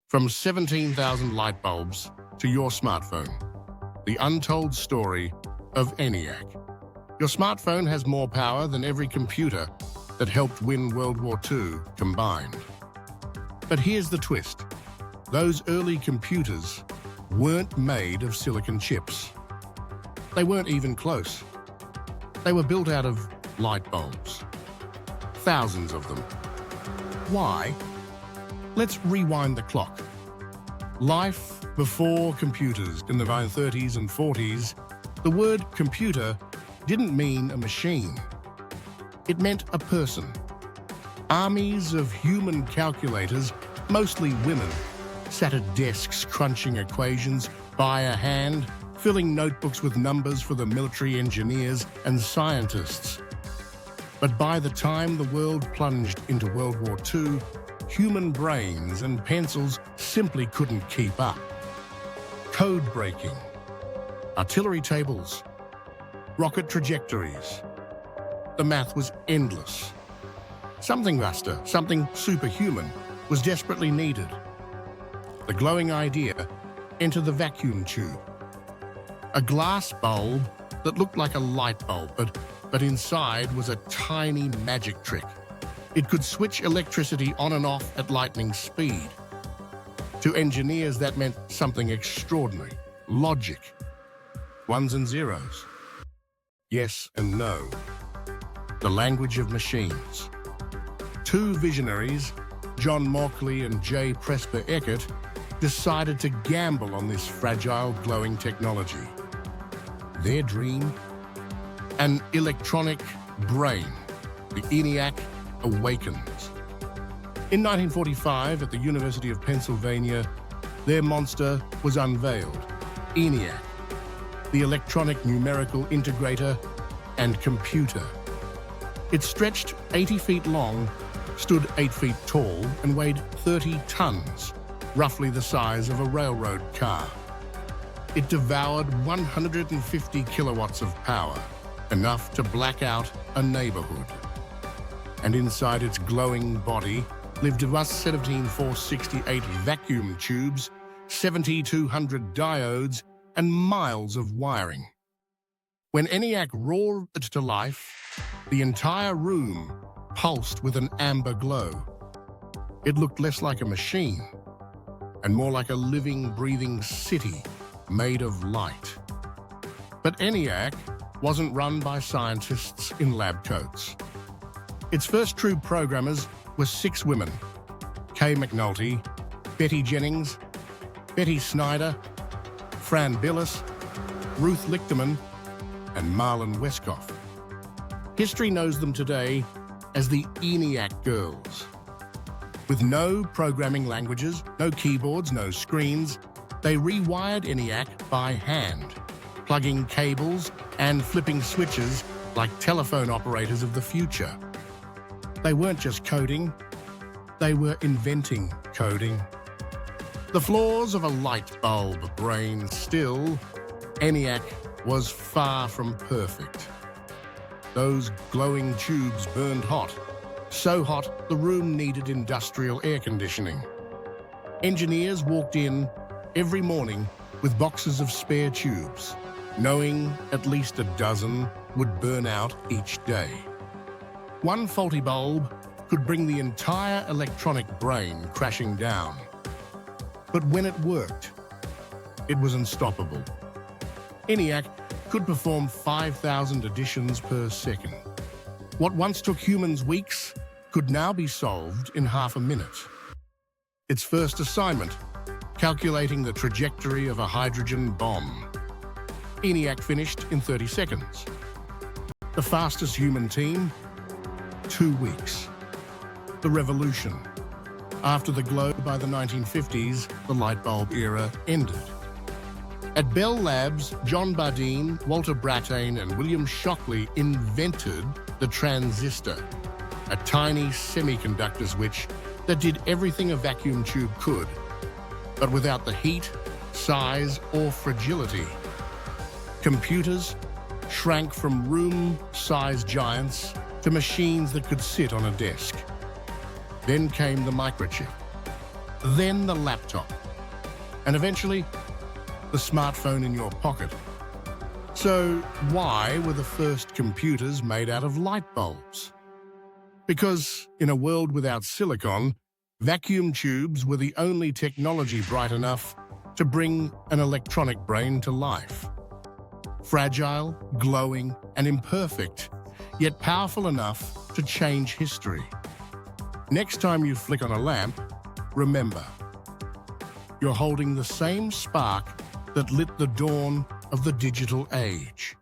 From 17,000 light bulbs to your smartphone, the untold story of ENIAC. Your smartphone has more power than every computer that helped win World War II combined. But here's the twist. Those early computers weren't made of silicon chips. They weren't even close. They were built out of light bulbs. Thousands of them. Why? Let's rewind the clock. Life before computers in the 1930s and 40s, the word computer didn't mean a machine. It meant a person. Armies of human calculators, mostly women, sat at desks crunching equations by a hand, filling notebooks with numbers for the military engineers and scientists. But by the time the world plunged into World War II, human brains and pencils simply couldn't keep up. Code breaking, artillery tables, rocket trajectories. The math was endless. Something vaster, something superhuman, was desperately needed. The glowing idea entered the vacuum tube. A glass bulb that looked like a light bulb, but inside was a tiny magic trick. It could switch electricity on and off at lightning speed. To engineers, that meant something extraordinary. Logic. Ones and zeros. Yes and no. The language of machines. Two visionaries, John Mauchly and J. Presper Eckert, decided to gamble on this fragile, glowing technology. Their dream? An electronic brain, the ENIAC awakens. In 1945, at the University of Pennsylvania, their monster was unveiled, ENIAC, the electronic numerical integrator and computer. It stretched 80 feet long, stood 8 feet tall, and weighed 30 tons, roughly the size of a railroad car. It devoured 150 kilowatts of power, enough to black out a neighborhood. And inside its glowing body lived a 17468 vacuum tubes, 7,200 diodes, and miles of wiring. When ENIAC roared to life, the entire room pulsed with an amber glow. It looked less like a machine and more like a living, breathing city made of light. But ENIAC wasn't run by scientists in lab coats. Its first true programmers were 6 women: Kay McNulty, Betty Jennings, Betty Snyder, Fran Billis, Ruth Lichterman, and Marlon Westcoff. History knows them today as the ENIAC Girls. With no programming languages, no keyboards, no screens, they rewired ENIAC by hand, plugging cables and flipping switches like telephone operators of the future. They weren't just coding, they were inventing coding. The flaws of a light bulb brain still, ENIAC was far from perfect. Those glowing tubes burned hot, so hot the room needed industrial air conditioning. Engineers walked in every morning with boxes of spare tubes, knowing at least a dozen would burn out each day. One faulty bulb could bring the entire electronic brain crashing down. But when it worked, it was unstoppable. ENIAC could perform 5,000 additions per second. What once took humans weeks could now be solved in half a minute. Its first assignment, calculating the trajectory of a hydrogen bomb. ENIAC finished in 30 seconds. The fastest human team, 2 weeks. The revolution. After the glow by the 1950s, the light bulb era ended. At Bell Labs, John Bardeen, Walter Brattain, and William Shockley invented the transistor, a tiny semiconductor switch that did everything a vacuum tube could, but without the heat, size, or fragility. Computers shrank from room-sized giants to machines that could sit on a desk. Then came the microchip, then the laptop, and eventually the smartphone in your pocket. So why were the first computers made out of light bulbs? Because in a world without silicon, vacuum tubes were the only technology bright enough to bring an electronic brain to life. Fragile, glowing, and imperfect, yet powerful enough to change history. Next time you flick on a lamp, remember, you're holding the same spark that lit the dawn of the digital age.